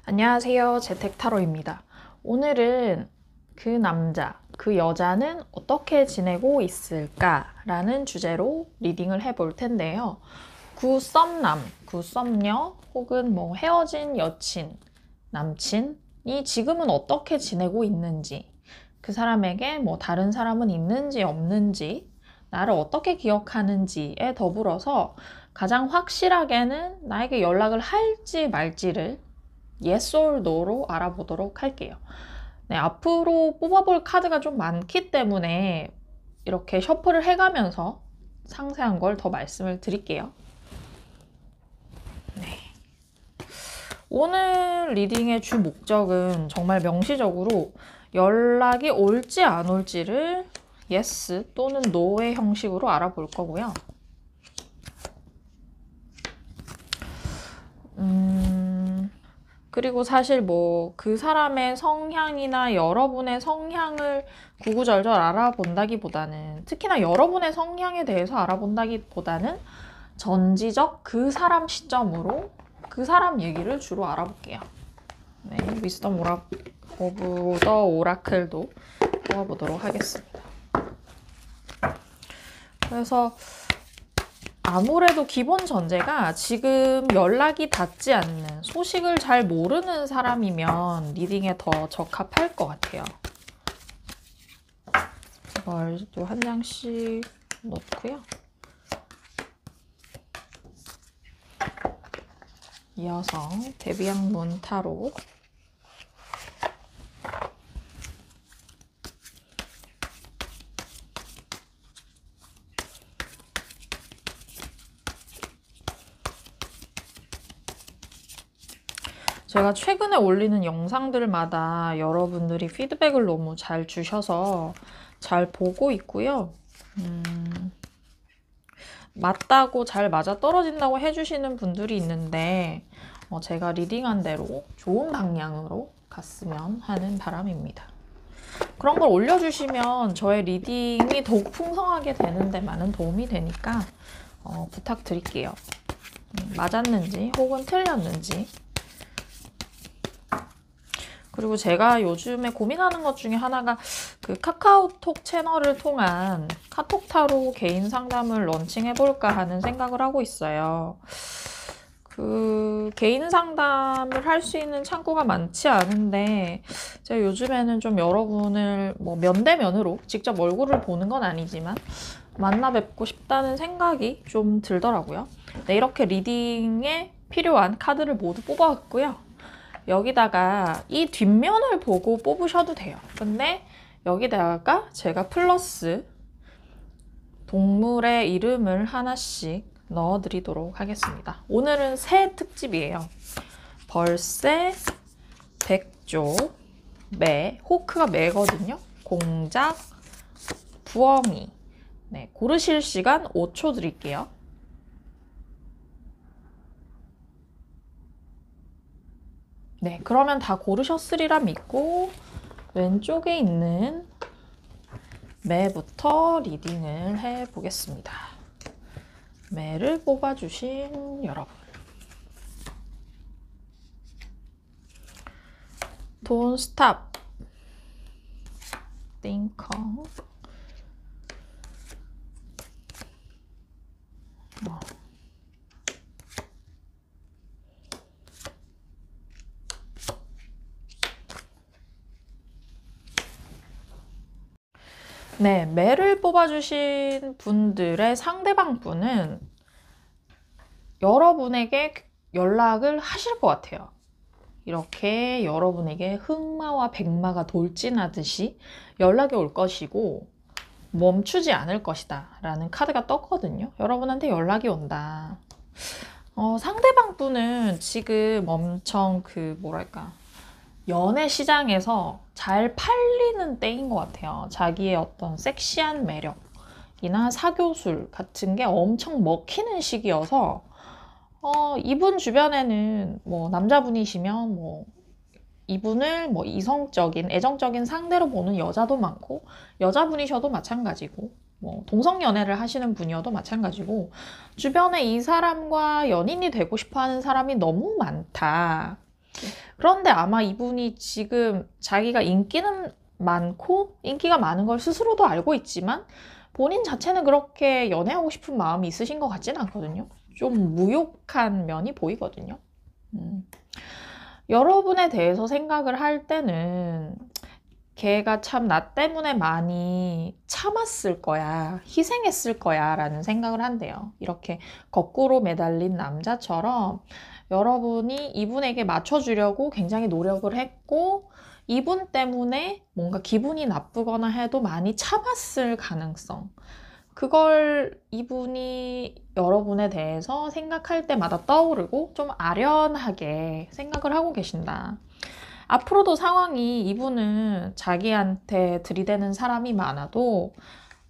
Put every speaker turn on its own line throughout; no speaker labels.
안녕하세요. 재택타로입니다. 오늘은 그 남자, 그 여자는 어떻게 지내고 있을까? 라는 주제로 리딩을 해볼 텐데요. 구썸남, 구썸녀, 혹은 헤어진 여친, 남친이 지금은 어떻게 지내고 있는지, 그 사람에게 다른 사람은 있는지 없는지, 나를 어떻게 기억하는지에 더불어서 가장 확실하게는 나에게 연락을 할지 말지를 yes or no로 알아보도록 할게요. 네, 앞으로 뽑아볼 카드가 좀 많기 때문에 이렇게 셔플을 해가면서 상세한 걸 더 말씀을 드릴게요. 네. 오늘 리딩의 주 목적은 정말 명시적으로 연락이 올지 안 올지를 yes 또는 no의 형식으로 알아볼 거고요. 그리고 사실 그 사람의 성향이나 여러분의 성향을 구구절절 알아본다기보다는, 특히나 여러분의 성향에 대해서 알아본다기보다는 전지적 그 사람 시점으로 그 사람 얘기를 주로 알아볼게요. 네, 위스덤 오브 더 오라클도 뽑아보도록 하겠습니다. 그래서 아무래도 기본 전제가 지금 연락이 닿지 않는, 소식을 잘 모르는 사람이면 리딩에 더 적합할 것 같아요. 이걸도 한 장씩 놓고요. 이어서 데비앙 문 타로, 제가 최근에 올리는 영상들마다 여러분들이 피드백을 너무 잘 주셔서 잘 보고 있고요. 맞다고, 잘 맞아떨어진다고 해주시는 분들이 있는데 제가 리딩한 대로 좋은 방향으로 갔으면 하는 바람입니다. 그런 걸 올려주시면 저의 리딩이 더욱 풍성하게 되는 데 많은 도움이 되니까 부탁드릴게요. 맞았는지 혹은 틀렸는지. 그리고 제가 요즘에 고민하는 것 중에 하나가 그 카카오톡 채널을 통한 카톡타로 개인 상담을 런칭해볼까 하는 생각을 하고 있어요. 그 개인 상담을 할 수 있는 창구가 많지 않은데 제가 요즘에는 좀 여러분을 면대면으로 직접 얼굴을 보는 건 아니지만 만나 뵙고 싶다는 생각이 좀 들더라고요. 네, 이렇게 리딩에 필요한 카드를 모두 뽑아왔고요. 여기다가 이 뒷면을 보고 뽑으셔도 돼요. 근데 여기다가 제가 플러스 동물의 이름을 하나씩 넣어드리도록 하겠습니다. 오늘은 새 특집이에요. 벌새, 백조, 매, 호크가 매거든요. 공작, 부엉이. 네, 고르실 시간 5초 드릴게요. 네, 그러면 다 고르셨으리라 믿고 왼쪽에 있는 매부터 리딩을 해보겠습니다. 매를 뽑아주신 여러분. Don't stop. 띵컹. 네, 매를 뽑아주신 분들의 상대방 분은 여러분에게 연락을 하실 것 같아요. 이렇게 여러분에게 흑마와 백마가 돌진하듯이 연락이 올 것이고 멈추지 않을 것이다 라는 카드가 떴거든요. 여러분한테 연락이 온다. 상대방 분은 지금 엄청 연애 시장에서 잘 팔리는 때인 것 같아요. 자기의 어떤 섹시한 매력이나 사교술 같은 게 엄청 먹히는 시기여서 이분 주변에는 남자분이시면 이분을 이성적인, 애정적인 상대로 보는 여자도 많고, 여자분이셔도 마찬가지고, 동성 연애를 하시는 분이어도 마찬가지고, 주변에 이 사람과 연인이 되고 싶어 하는 사람이 너무 많다. 그런데 아마 이분이 지금 자기가 인기는 많고 인기가 많은 걸 스스로도 알고 있지만 본인 자체는 그렇게 연애하고 싶은 마음이 있으신 것 같지는 않거든요. 좀 무욕한 면이 보이거든요. 여러분에 대해서 생각을 할 때는 걔가 참 나 때문에 많이 참았을 거야, 희생했을 거야 라는 생각을 한대요. 이렇게 거꾸로 매달린 남자처럼 여러분이 이분에게 맞춰주려고 굉장히 노력을 했고 이분 때문에 뭔가 기분이 나쁘거나 해도 많이 참았을 가능성, 그걸 이분이 여러분에 대해서 생각할 때마다 떠오르고 좀 아련하게 생각을 하고 계신다. 앞으로도 상황이 이분은 자기한테 들이대는 사람이 많아도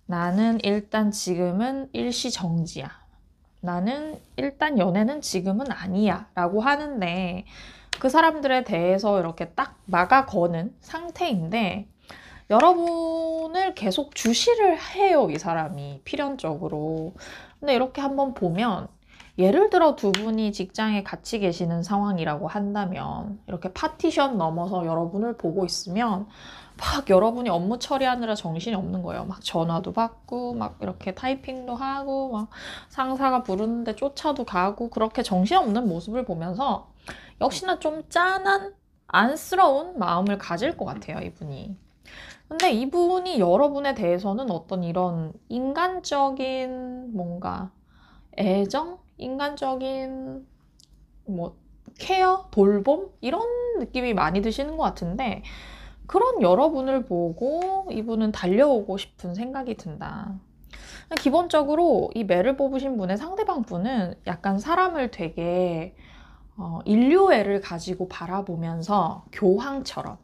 나는 일단 지금은 일시정지야. 나는 일단 연애는 지금은 아니야. 라고 하는데 그 사람들에 대해서 이렇게 딱 막아거는 상태인데 여러분을 계속 주시를 해요, 이 사람이 필연적으로. 근데 이렇게 한번 보면 예를 들어 두 분이 직장에 같이 계시는 상황이라고 한다면 이렇게 파티션 넘어서 여러분을 보고 있으면 막 여러분이 업무 처리하느라 정신이 없는 거예요. 막 전화도 받고 막 이렇게 타이핑도 하고 막 상사가 부르는데 쫓아도 가고 그렇게 정신없는 모습을 보면서 역시나 좀 짠한 안쓰러운 마음을 가질 것 같아요, 이분이. 근데 이분이 여러분에 대해서는 어떤 이런 인간적인 뭔가 애정? 인간적인 뭐 케어? 돌봄? 이런 느낌이 많이 드시는 것 같은데 그런 여러분을 보고 이분은 달려오고 싶은 생각이 든다. 기본적으로 이 매를 뽑으신 분의 상대방 분은 약간 사람을 되게 인류애를 가지고 바라보면서 교황처럼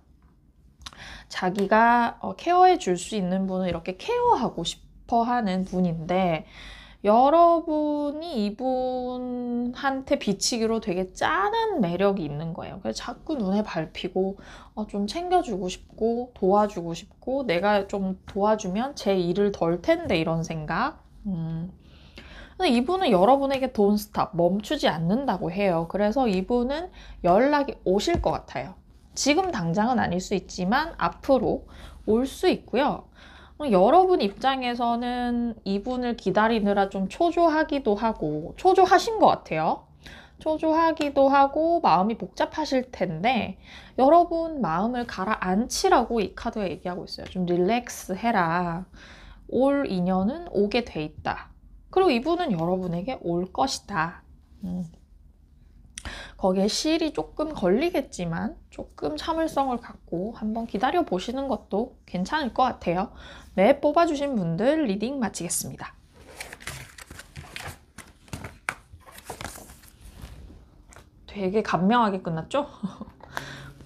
자기가 케어해 줄 수 있는 분을 이렇게 케어하고 싶어 하는 분인데 여러분이 이분한테 비치기로 되게 짠한 매력이 있는 거예요. 그래서 자꾸 눈에 밟히고 좀 챙겨주고 싶고 도와주고 싶고 내가 좀 도와주면 제 일을 덜 텐데 이런 생각. 근데 이분은 여러분에게 돈 스탑 멈추지 않는다고 해요. 그래서 이분은 연락이 오실 것 같아요. 지금 당장은 아닐 수 있지만 앞으로 올 수 있고요. 여러분 입장에서는 이분을 기다리느라 좀 초조하기도 하고 초조하신 것 같아요. 초조하기도 하고 마음이 복잡하실 텐데 여러분 마음을 가라앉히라고 이 카드가 얘기하고 있어요. 좀 릴렉스 해라. 올 인연은 오게 돼 있다. 그리고 이분은 여러분에게 올 것이다. 거기에 시일이 조금 걸리겠지만 조금 참을성을 갖고 한번 기다려 보시는 것도 괜찮을 것 같아요. 네, 뽑아주신 분들 리딩 마치겠습니다. 되게 감명하게 끝났죠?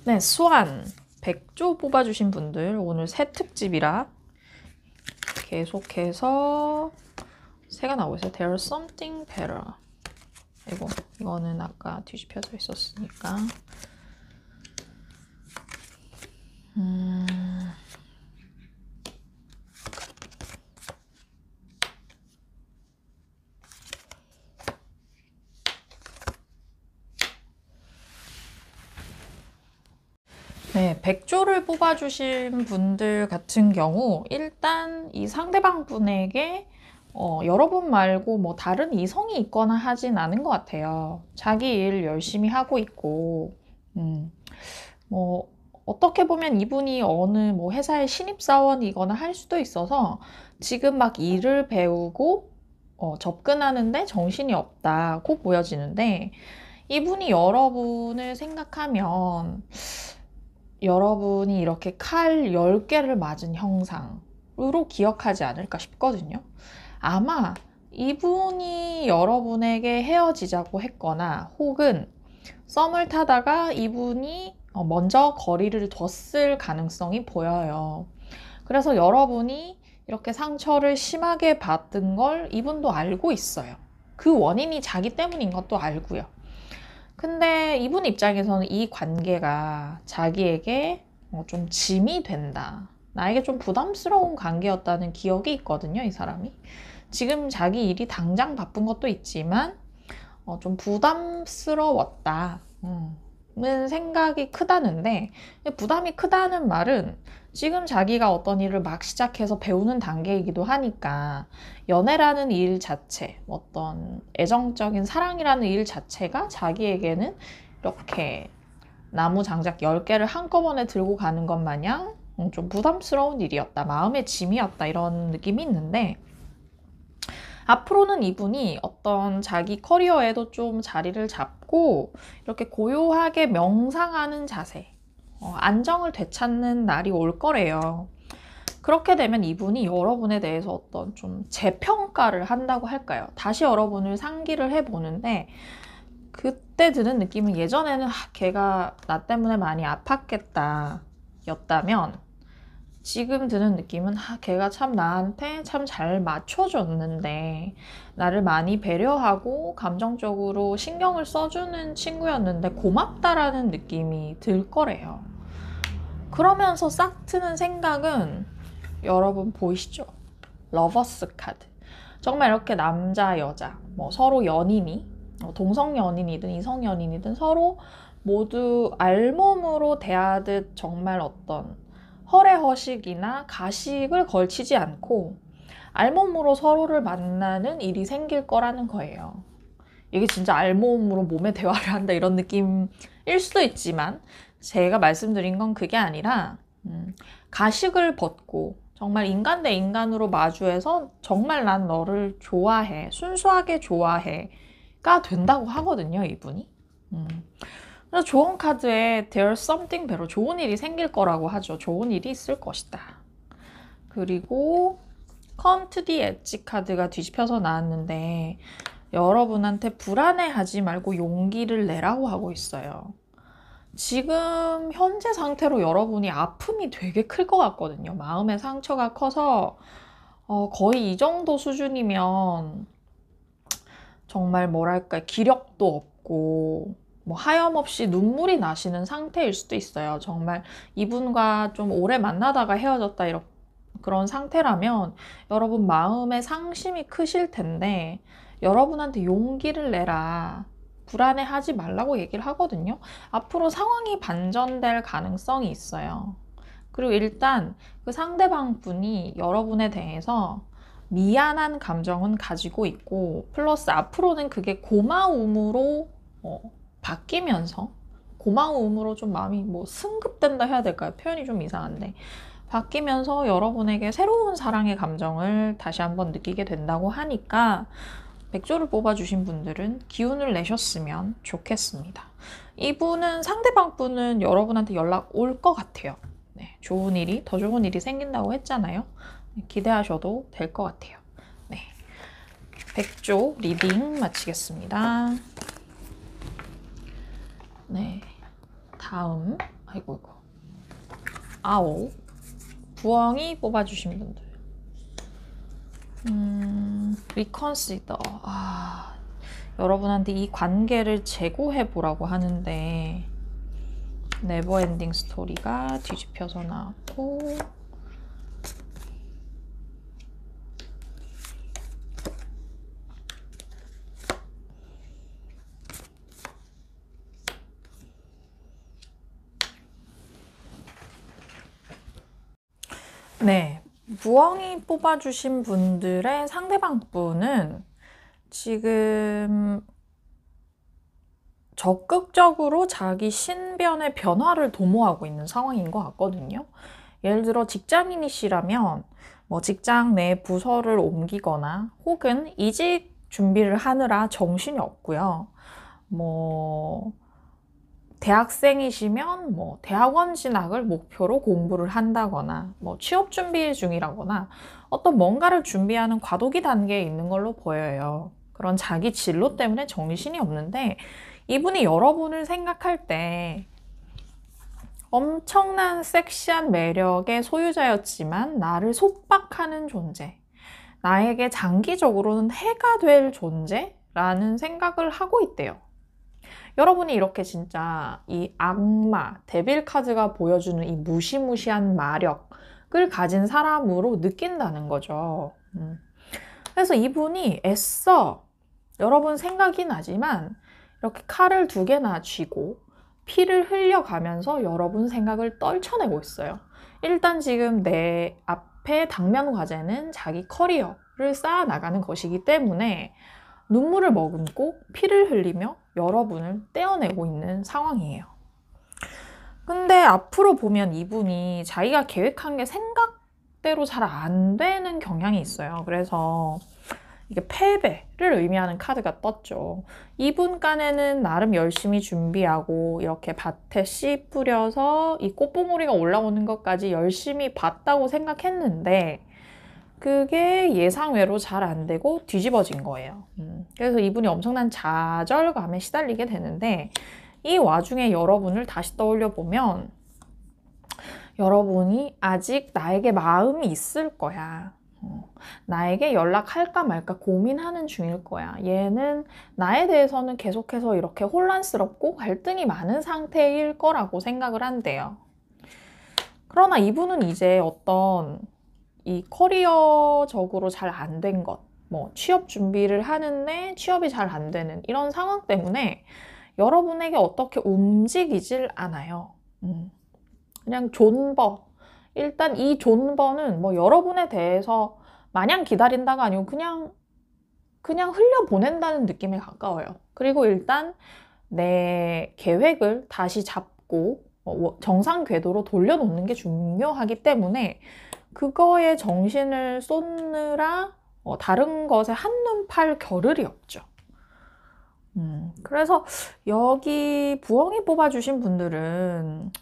네, 수완, 백조 뽑아주신 분들 오늘 새 특집이라 계속해서 새가 나오고 있어요. There's something better. 이거는 아까 뒤집혀져 있었으니까. 네, 백조를 뽑아주신 분들 같은 경우 일단 이 상대방 분에게 여러분 말고 뭐 다른 이성이 있거나 하진 않은 것 같아요. 자기 일 열심히 하고 있고 뭐 어떻게 보면 이분이 어느 뭐 회사의 신입사원이거나 할 수도 있어서 지금 막 일을 배우고 접근하는데 정신이 없다고 보여지는데 이분이 여러분을 생각하면 여러분이 이렇게 칼 10개를 맞은 형상으로 기억하지 않을까 싶거든요. 아마 이분이 여러분에게 헤어지자고 했거나 혹은 썸을 타다가 이분이 먼저 거리를 뒀을 가능성이 보여요. 그래서 여러분이 이렇게 상처를 심하게 받은 걸 이분도 알고 있어요. 그 원인이 자기 때문인 것도 알고요. 근데 이분 입장에서는 이 관계가 자기에게 좀 짐이 된다. 나에게 좀 부담스러운 관계였다는 기억이 있거든요, 이 사람이. 지금 자기 일이 당장 바쁜 것도 있지만 좀 부담스러웠다. 생각이 크다는데, 부담이 크다는 말은 지금 자기가 어떤 일을 막 시작해서 배우는 단계이기도 하니까 연애라는 일 자체, 어떤 애정적인 사랑이라는 일 자체가 자기에게는 이렇게 나무 장작 10개를 한꺼번에 들고 가는 것 마냥 좀 부담스러운 일이었다, 마음의 짐이었다, 이런 느낌이 있는데, 앞으로는 이분이 어떤 자기 커리어에도 좀 자리를 잡고 이렇게 고요하게 명상하는 자세, 안정을 되찾는 날이 올 거래요. 그렇게 되면 이분이 여러분에 대해서 어떤 좀 재평가를 한다고 할까요? 다시 여러분을 상기를 해보는데, 그때 드는 느낌은 예전에는 걔가 나 때문에 많이 아팠겠다 였다면, 지금 드는 느낌은 걔가 참 나한테 참 잘 맞춰줬는데, 나를 많이 배려하고 감정적으로 신경을 써주는 친구였는데 고맙다라는 느낌이 들 거래요. 그러면서 싹 트는 생각은, 여러분 보이시죠? 러버스 카드. 정말 이렇게 남자, 여자, 뭐 서로 연인이, 동성 연인이든 이성 연인이든 서로 모두 알몸으로 대하듯 정말 어떤 허례허식이나 가식을 걸치지 않고 알몸으로 서로를 만나는 일이 생길 거라는 거예요. 이게 진짜 알몸으로 몸의 대화를 한다, 이런 느낌일 수도 있지만, 제가 말씀드린 건 그게 아니라 가식을 벗고 정말 인간 대 인간으로 마주해서 정말 난 너를 좋아해, 순수하게 좋아해가 된다고 하거든요, 이분이. 그래서 조언 카드에 There's something better, 좋은 일이 생길 거라고 하죠. 좋은 일이 있을 것이다. 그리고 Come to the edge 카드가 뒤집혀서 나왔는데, 여러분한테 불안해하지 말고 용기를 내라고 하고 있어요. 지금 현재 상태로 여러분이 아픔이 되게 클 것 같거든요. 마음의 상처가 커서 거의 이 정도 수준이면 정말 뭐랄까, 기력도 없고 뭐 하염없이 눈물이 나시는 상태일 수도 있어요. 정말 이분과 좀 오래 만나다가 헤어졌다, 이런 그런 상태라면 여러분 마음의 상심이 크실 텐데, 여러분한테 용기를 내라, 불안해하지 말라고 얘기를 하거든요. 앞으로 상황이 반전될 가능성이 있어요. 그리고 일단 그 상대방 분이 여러분에 대해서 미안한 감정은 가지고 있고, 플러스 앞으로는 그게 고마움으로 바뀌면서, 고마움으로 좀 마음이 뭐 승급된다 해야 될까요? 표현이 좀 이상한데, 바뀌면서 여러분에게 새로운 사랑의 감정을 다시 한번 느끼게 된다고 하니까, 백조를 뽑아주신 분들은 기운을 내셨으면 좋겠습니다. 이분은, 상대방 분은 여러분한테 연락 올 것 같아요. 네, 좋은 일이, 더 좋은 일이 생긴다고 했잖아요. 기대하셔도 될 것 같아요. 네, 백조 리딩 마치겠습니다. 네, 다음, 아이고, 아오, 부엉이 뽑아주신 분들. 리컨시더. 여러분한테 이 관계를 재고해 보라고 하는데, 네버엔딩 스토리가 뒤집혀서 나왔고, 네, 부엉이 뽑아주신 분들의 상대방 분은 지금 적극적으로 자기 신변의 변화를 도모하고 있는 상황인 것 같거든요. 예를 들어 직장인이시라면 뭐 직장 내 부서를 옮기거나, 혹은 이직 준비를 하느라 정신이 없고요. 뭐 대학생이시면 뭐 대학원 진학을 목표로 공부를 한다거나, 뭐 취업 준비 중이라거나, 어떤 뭔가를 준비하는 과도기 단계에 있는 걸로 보여요. 그런 자기 진로 때문에 정신이 없는데, 이분이 여러분을 생각할 때 엄청난 섹시한 매력의 소유자였지만 나를 속박하는 존재, 나에게 장기적으로는 해가 될 존재라는 생각을 하고 있대요. 여러분이 이렇게 진짜 이 악마, 데빌 카드가 보여주는 이 무시무시한 마력을 가진 사람으로 느낀다는 거죠. 그래서 이분이 애써 여러분 생각이 나지만 이렇게 칼을 2개나 쥐고 피를 흘려가면서 여러분 생각을 떨쳐내고 있어요. 일단 지금 내 앞에 당면 과제는 자기 커리어를 쌓아나가는 것이기 때문에 눈물을 머금고 피를 흘리며 여러분을 떼어내고 있는 상황이에요. 근데 앞으로 보면 이분이 자기가 계획한 게 생각대로 잘 안 되는 경향이 있어요. 그래서 이게 패배를 의미하는 카드가 떴죠. 이분 간에는 나름 열심히 준비하고 이렇게 밭에 씨 뿌려서 이 꽃봉오리가 올라오는 것까지 열심히 봤다고 생각했는데 그게 예상외로 잘 안 되고 뒤집어진 거예요. 그래서 이분이 엄청난 좌절감에 시달리게 되는데 이 와중에 여러분을 다시 떠올려 보면 여러분이 아직 나에게 마음이 있을 거야. 나에게 연락할까 말까 고민하는 중일 거야. 얘는 나에 대해서는 계속해서 이렇게 혼란스럽고 갈등이 많은 상태일 거라고 생각을 한대요. 그러나 이분은 이제 어떤 이 커리어적으로 잘 안 된 것, 뭐 취업 준비를 하는데 취업이 잘 안 되는 이런 상황 때문에 여러분에게 어떻게 움직이질 않아요. 그냥 존버. 일단 이 존버는 뭐 여러분에 대해서 마냥 기다린다가 아니고 그냥 흘려보낸다는 느낌에 가까워요. 그리고 일단 내 계획을 다시 잡고 정상 궤도로 돌려놓는 게 중요하기 때문에 그거에 정신을 쏟느라 다른 것에 한눈 팔 겨를이 없죠. 그래서 여기 부엉이 뽑아주신 분들은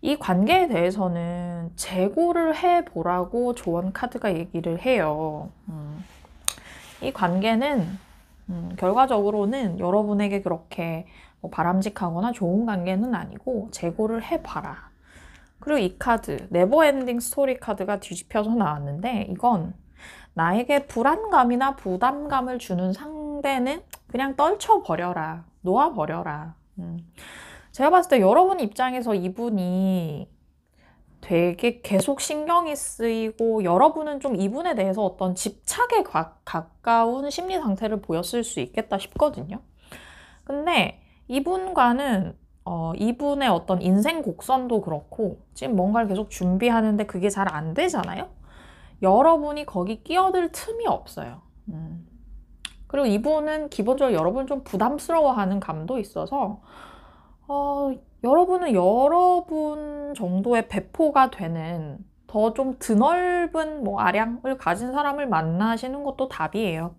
이 관계에 대해서는 재고를 해보라고 조언 카드가 얘기를 해요. 이 관계는 결과적으로는 여러분에게 그렇게 뭐 바람직하거나 좋은 관계는 아니고 재고를 해봐라. 그리고 이 카드, 네버엔딩 스토리 카드가 뒤집혀서 나왔는데 이건 나에게 불안감이나 부담감을 주는 상대는 그냥 떨쳐버려라. 놓아버려라. 제가 봤을 때 여러분 입장에서 이분이 되게 계속 신경이 쓰이고 여러분은 좀 이분에 대해서 어떤 집착에 가까운 심리 상태를 보였을 수 있겠다 싶거든요. 근데 이분과는 이분의 어떤 인생 곡선도 그렇고 지금 뭔가를 계속 준비하는데 그게 잘 안 되잖아요. 여러분이 거기 끼어들 틈이 없어요. 그리고 이분은 기본적으로 여러분을 좀 부담스러워하는 감도 있어서 여러분은 여러분 정도의 배포가 되는 더 좀 드넓은 뭐 아량을 가진 사람을 만나시는 것도 답이에요.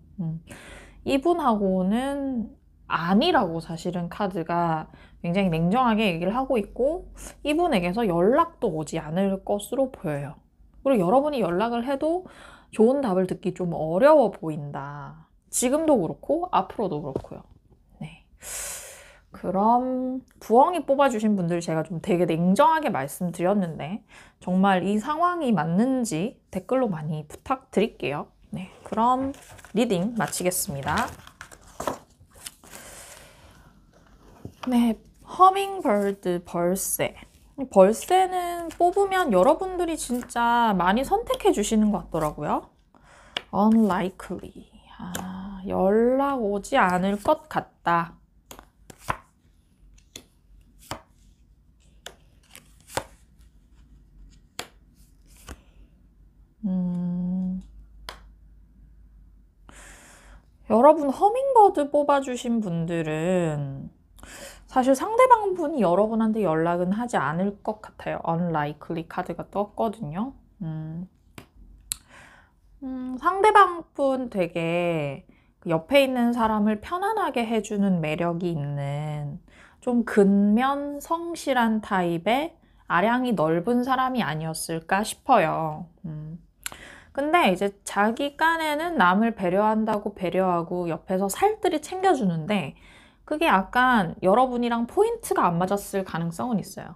이분하고는 아니라고 사실은 카드가 굉장히 냉정하게 얘기를 하고 있고 이분에게서 연락도 오지 않을 것으로 보여요. 그리고 여러분이 연락을 해도 좋은 답을 듣기 좀 어려워 보인다. 지금도 그렇고 앞으로도 그렇고요. 네. 그럼 부엉이 뽑아주신 분들 제가 좀 되게 냉정하게 말씀드렸는데 정말 이 상황이 맞는지 댓글로 많이 부탁드릴게요. 네, 그럼 리딩 마치겠습니다. 네, 허밍버드 벌새. 벌새는 뽑으면 여러분들이 진짜 많이 선택해 주시는 것 같더라고요. Unlikely. 연락 오지 않을 것 같다. 여러분 허밍버드 뽑아주신 분들은 사실 상대방 분이 여러분한테 연락은 하지 않을 것 같아요. Unlikely 카드가 떴거든요. 상대방 분 되게 옆에 있는 사람을 편안하게 해주는 매력이 있는 좀 근면 성실한 타입의 아량이 넓은 사람이 아니었을까 싶어요. 근데 이제 자기 깐에는 남을 배려한다고 배려하고 옆에서 살뜰히 챙겨주는데 그게 약간 여러분이랑 포인트가 안 맞았을 가능성은 있어요.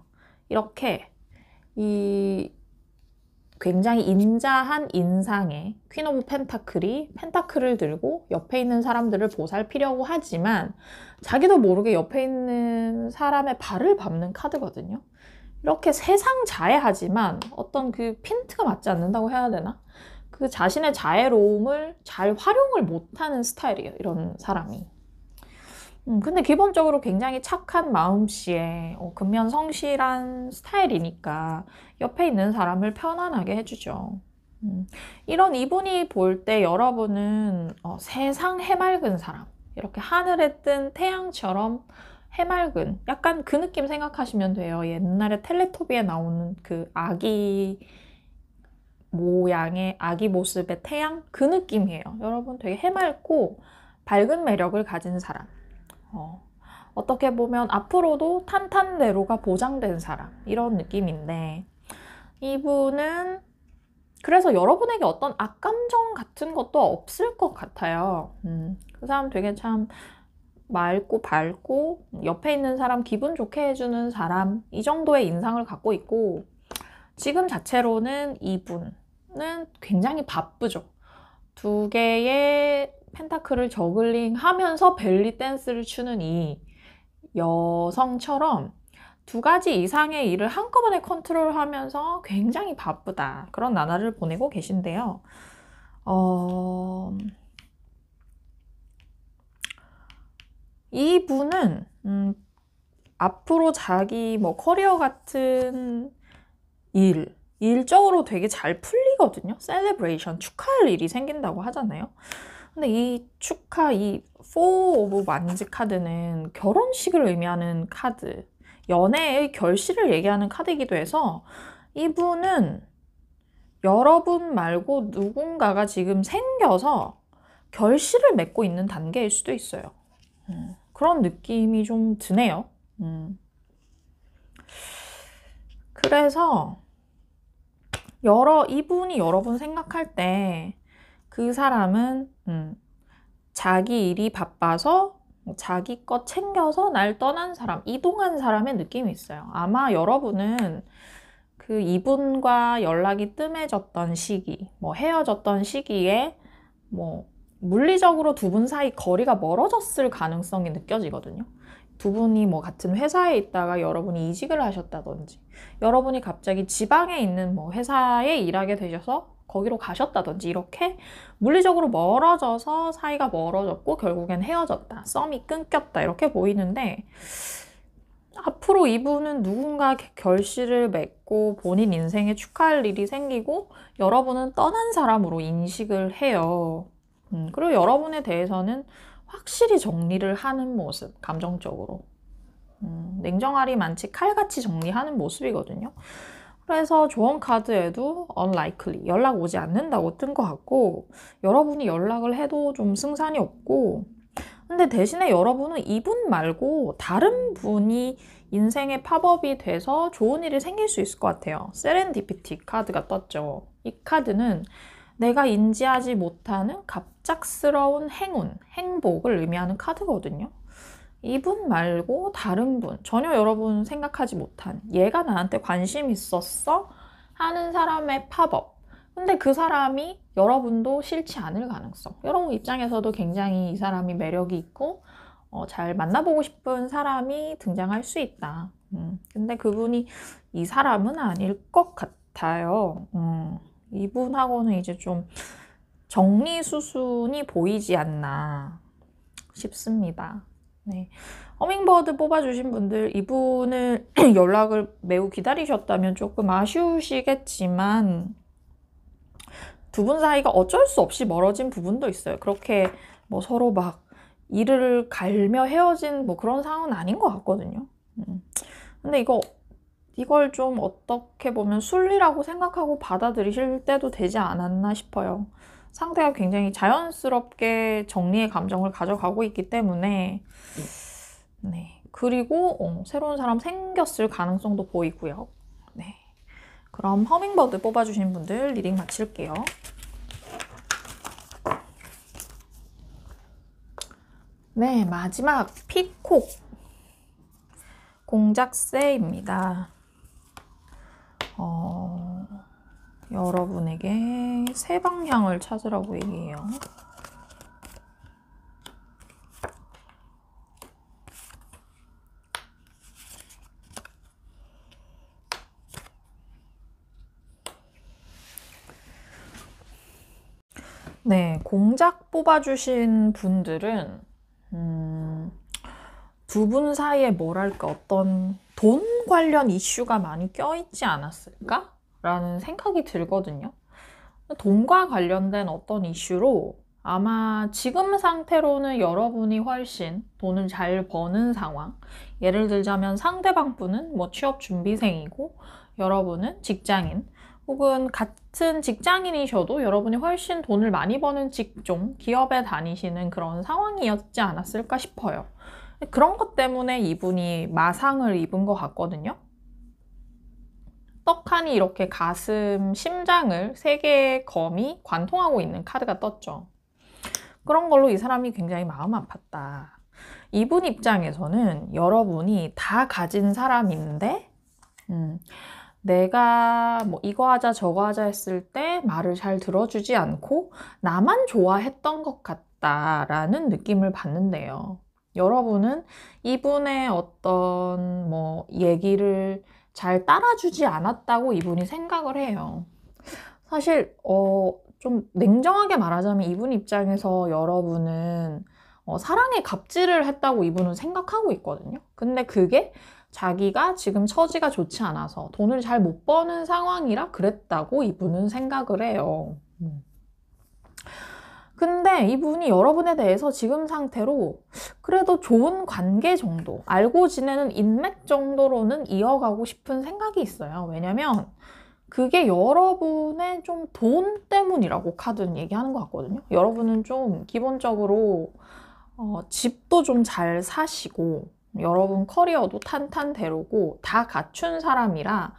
이렇게 이 굉장히 인자한 인상의 퀸 오브 펜타클이 펜타클을 들고 옆에 있는 사람들을 보살피려고 하지만 자기도 모르게 옆에 있는 사람의 발을 밟는 카드거든요. 이렇게 세상 자애하지만 어떤 그 핀트가 맞지 않는다고 해야 되나? 그 자신의 자애로움을 잘 활용을 못하는 스타일이에요. 이런 사람이. 근데 기본적으로 굉장히 착한 마음씨에 근면 성실한 스타일이니까 옆에 있는 사람을 편안하게 해주죠. 이런 이분이 볼 때 여러분은 세상 해맑은 사람, 이렇게 하늘에 뜬 태양처럼 해맑은, 약간 그 느낌 생각하시면 돼요. 옛날에 텔레토비에 나오는 그 아기 모양의 아기 모습의 태양, 그 느낌이에요. 여러분 되게 해맑고 밝은 매력을 가진 사람. 어떻게 보면 앞으로도 탄탄대로가 보장된 사람, 이런 느낌인데, 이분은 그래서 여러분에게 어떤 악감정 같은 것도 없을 것 같아요. 그 사람 되게 참 맑고 밝고 옆에 있는 사람 기분 좋게 해주는 사람, 이 정도의 인상을 갖고 있고, 지금 자체로는 이분은 굉장히 바쁘죠. 두 개의 펜타클을 저글링 하면서 벨리 댄스를 추는 이 여성처럼 두 가지 이상의 일을 한꺼번에 컨트롤하면서 굉장히 바쁘다, 그런 나날을 보내고 계신데요. 이분은 앞으로 자기 뭐 커리어 같은 일적으로 되게 잘 풀리거든요. 셀레브레이션, 축하할 일이 생긴다고 하잖아요. 근데 이 축하, 이 Four of Wands 카드는 결혼식을 의미하는 카드, 연애의 결실을 얘기하는 카드이기도 해서, 이분은 여러분 말고 누군가가 지금 생겨서 결실을 맺고 있는 단계일 수도 있어요. 그런 느낌이 좀 드네요. 그래서 이분이 여러분 생각할 때 그 사람은 자기 일이 바빠서 자기 것 챙겨서 날 떠난 사람, 이동한 사람의 느낌이 있어요. 아마 여러분은 그 이분과 연락이 뜸해졌던 시기, 뭐 헤어졌던 시기에 뭐 물리적으로 두 분 사이 거리가 멀어졌을 가능성이 느껴지거든요. 두 분이 뭐 같은 회사에 있다가 여러분이 이직을 하셨다든지, 여러분이 갑자기 지방에 있는 뭐 회사에 일하게 되셔서 거기로 가셨다든지, 이렇게 물리적으로 멀어져서 사이가 멀어졌고 결국엔 헤어졌다, 썸이 끊겼다, 이렇게 보이는데, 앞으로 이분은 누군가 결실을 맺고 본인 인생에 축하할 일이 생기고 여러분은 떠난 사람으로 인식을 해요. 그리고 여러분에 대해서는 확실히 정리를 하는 모습, 감정적으로. 냉정하리 많지 칼같이 정리하는 모습이거든요. 그래서 조언 카드에도 unlikely, 연락 오지 않는다고 뜬 것 같고, 여러분이 연락을 해도 좀 승산이 없고, 근데 대신에 여러분은 이분 말고 다른 분이 인생의 팝업이 돼서 좋은 일이 생길 수 있을 것 같아요. 세렌디피티 카드가 떴죠. 이 카드는 내가 인지하지 못하는 갑작스러운 행운, 행복을 의미하는 카드거든요. 이분 말고 다른 분, 전혀 여러분 생각하지 못한, 얘가 나한테 관심 있었어? 하는 사람의 팝업. 근데 그 사람이 여러분도 싫지 않을 가능성. 여러분 입장에서도 굉장히 이 사람이 매력이 있고 잘 만나보고 싶은 사람이 등장할 수 있다. 근데 그분이 이 사람은 아닐 것 같아요. 이분하고는 이제 좀 정리수순이 보이지 않나 싶습니다. 네. 허밍버드 뽑아주신 분들, 이분을 연락을 매우 기다리셨다면 조금 아쉬우시겠지만, 두 분 사이가 어쩔 수 없이 멀어진 부분도 있어요. 그렇게 뭐 서로 막 이를 갈며 헤어진 뭐 그런 상황은 아닌 것 같거든요. 근데 이걸 좀 어떻게 보면 순리라고 생각하고 받아들이실 때도 되지 않았나 싶어요. 상대가 굉장히 자연스럽게 정리의 감정을 가져가고 있기 때문에. 네. 그리고 새로운 사람 생겼을 가능성도 보이고요. 네. 그럼 허밍버드 뽑아주신 분들 리딩 마칠게요. 네, 마지막 피콕 공작새입니다. 여러분에게 새 방향을 찾으라고 얘기해요. 네, 공작 뽑아주신 분들은 두 분 사이에 뭐랄까 어떤 돈 관련 이슈가 많이 껴있지 않았을까? 라는 생각이 들거든요. 돈과 관련된 어떤 이슈로 아마 지금 상태로는 여러분이 훨씬 돈을 잘 버는 상황. 예를 들자면 상대방 분은 뭐 취업 준비생이고 여러분은 직장인, 혹은 같은 직장인이셔도 여러분이 훨씬 돈을 많이 버는 직종, 기업에 다니시는 그런 상황이었지 않았을까 싶어요. 그런 것 때문에 이분이 마상을 입은 것 같거든요. 떡하니 이렇게 가슴, 심장을 세 개의 검이 관통하고 있는 카드가 떴죠. 그런 걸로 이 사람이 굉장히 마음 아팠다. 이분 입장에서는 여러분이 다 가진 사람인데 내가 뭐 이거 하자 저거 하자 했을 때 말을 잘 들어주지 않고 나만 좋아했던 것 같다라는 느낌을 받는데요. 여러분은 이분의 어떤 뭐 얘기를 잘 따라주지 않았다고 이분이 생각을 해요. 사실 좀 냉정하게 말하자면 이분 입장에서 여러분은 사랑에 갑질을 했다고 이분은 생각하고 있거든요. 근데 그게 자기가 지금 처지가 좋지 않아서 돈을 잘 못 버는 상황이라 그랬다고 이분은 생각을 해요. 근데 이분이 여러분에 대해서 지금 상태로 그래도 좋은 관계 정도, 알고 지내는 인맥 정도로는 이어가고 싶은 생각이 있어요. 왜냐면 그게 여러분의 좀 돈 때문이라고 카드는 얘기하는 것 같거든요. 여러분은 좀 기본적으로 집도 좀 잘 사시고 여러분 커리어도 탄탄대로고 다 갖춘 사람이라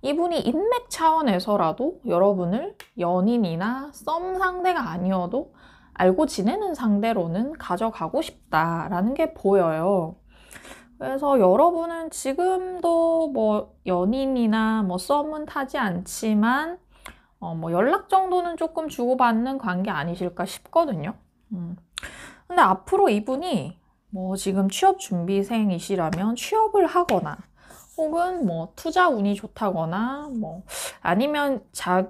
이분이 인맥 차원에서라도 여러분을 연인이나 썸 상대가 아니어도 알고 지내는 상대로는 가져가고 싶다라는 게 보여요. 그래서 여러분은 지금도 뭐 연인이나 뭐 썸은 타지 않지만 뭐 연락 정도는 조금 주고받는 관계 아니실까 싶거든요. 근데 앞으로 이분이 뭐 지금 취업 준비생이시라면 취업을 하거나 혹은 뭐 투자 운이 좋다거나 뭐 아니면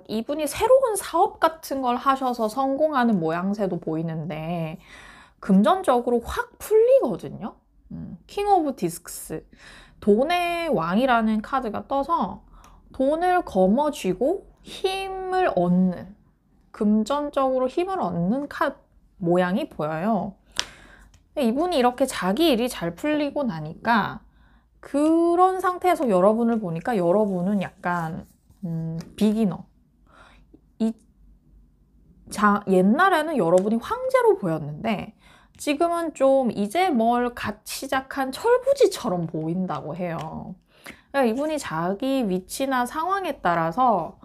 이분이 새로운 사업 같은 걸 하셔서 성공하는 모양새도 보이는데 금전적으로 확 풀리거든요. 킹 오브 디스크스, 돈의 왕이라는 카드가 떠서 돈을 거머쥐고 힘을 얻는, 금전적으로 힘을 얻는 모양이 보여요. 이분이 이렇게 자기 일이 잘 풀리고 나니까 그런 상태에서 여러분을 보니까 여러분은 약간 비기너. 옛날에는 여러분이 황제로 보였는데 지금은 좀 이제 뭘 갓 시작한 철부지처럼 보인다고 해요. 그러니까 이분이 자기 위치나 상황에 따라서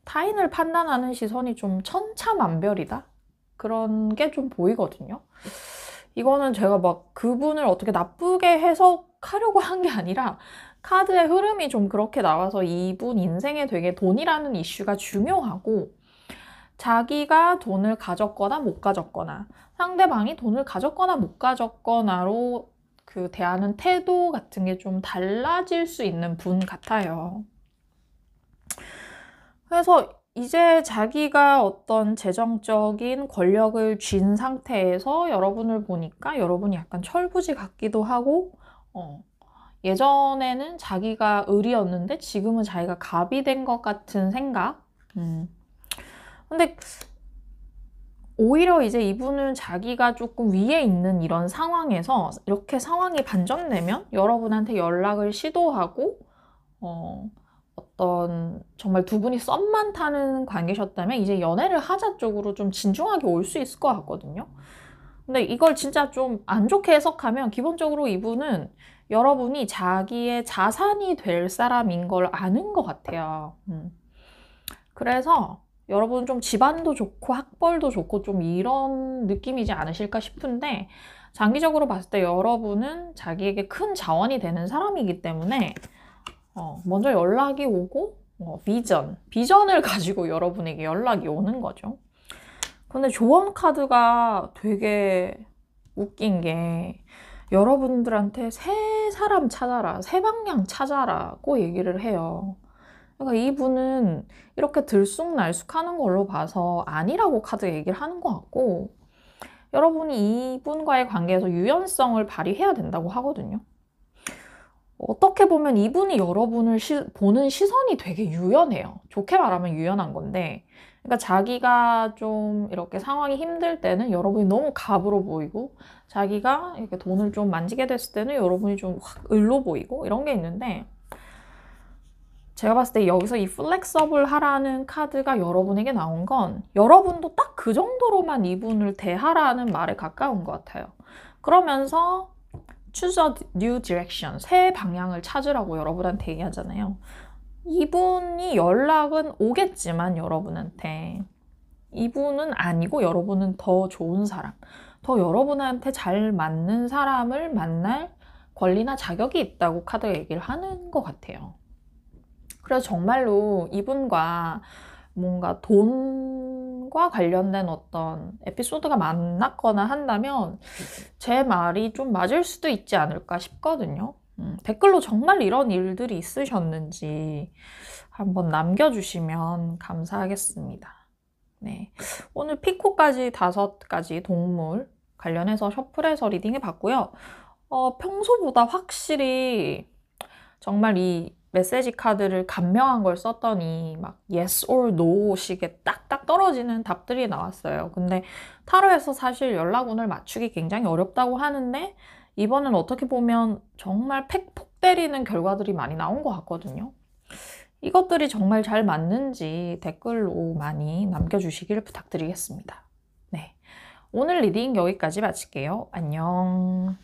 타인을 판단하는 시선이 좀 천차만별이다? 그런 게 좀 보이거든요. 이거는 제가 막 그분을 어떻게 나쁘게 해석하려고 한 게 아니라 카드의 흐름이 좀 그렇게 나와서 이분 인생에 되게 돈이라는 이슈가 중요하고 자기가 돈을 가졌거나 못 가졌거나 상대방이 돈을 가졌거나 못 가졌거나로 그 대하는 태도 같은 게 좀 달라질 수 있는 분 같아요. 그래서 이제 자기가 어떤 재정적인 권력을 쥔 상태에서 여러분을 보니까 여러분이 약간 철부지 같기도 하고 예전에는 자기가 을이었는데 지금은 자기가 갑이 된 것 같은 생각. 근데 오히려 이제 이분은 자기가 조금 위에 있는 이런 상황에서 이렇게 상황이 반전되면 여러분한테 연락을 시도하고 어떤 정말 두 분이 썸만 타는 관계셨다면 이제 연애를 하자 쪽으로 좀 진중하게 올 수 있을 것 같거든요. 근데 이걸 진짜 좀 안 좋게 해석하면 기본적으로 이분은 여러분이 자기의 자산이 될 사람인 걸 아는 것 같아요. 그래서 여러분 좀 집안도 좋고 학벌도 좋고 좀 이런 느낌이지 않으실까 싶은데 장기적으로 봤을 때 여러분은 자기에게 큰 자원이 되는 사람이기 때문에 먼저 연락이 오고 비전을 가지고 여러분에게 연락이 오는 거죠. 근데 조언 카드가 되게 웃긴 게 여러분들한테 새 사람 찾아라, 새 방향 찾아라고 얘기를 해요. 그러니까 이분은 이렇게 들쑥날쑥하는 걸로 봐서 아니라고 카드 얘기를 하는 것 같고 여러분이 이분과의 관계에서 유연성을 발휘해야 된다고 하거든요. 어떻게 보면 이분이 여러분을 보는 시선이 되게 유연해요. 좋게 말하면 유연한 건데, 그러니까 자기가 좀 이렇게 상황이 힘들 때는 여러분이 너무 갑으로 보이고, 자기가 이렇게 돈을 좀 만지게 됐을 때는 여러분이 좀 확 을로 보이고 이런 게 있는데, 제가 봤을 때 여기서 이 플렉서블 하라는 카드가 여러분에게 나온 건 여러분도 딱 그 정도로만 이분을 대하라는 말에 가까운 것 같아요. 그러면서 choose a new direction, 새 방향을 찾으라고 여러분한테 얘기하잖아요. 이분이 연락은 오겠지만 여러분한테 이분은 아니고 여러분은 더 좋은 사람, 더 여러분한테 잘 맞는 사람을 만날 권리나 자격이 있다고 카드가 얘기를 하는 것 같아요. 그래서 정말로 이분과 뭔가 돈과 관련된 어떤 에피소드가 만났거나 한다면 제 말이 좀 맞을 수도 있지 않을까 싶거든요. 댓글로 정말 이런 일들이 있으셨는지 한번 남겨주시면 감사하겠습니다. 네, 오늘 피코까지 5가지 동물 관련해서 셔플해서 리딩해 봤고요. 평소보다 확실히 정말 이 메시지 카드를 간명한 걸 썼더니 막 yes or no 식의 딱딱 떨어지는 답들이 나왔어요. 근데 타로에서 사실 연락운을 맞추기 굉장히 어렵다고 하는데 이번엔 어떻게 보면 정말 팩폭 때리는 결과들이 많이 나온 것 같거든요. 이것들이 정말 잘 맞는지 댓글로 많이 남겨주시길 부탁드리겠습니다. 네, 오늘 리딩 여기까지 마칠게요. 안녕.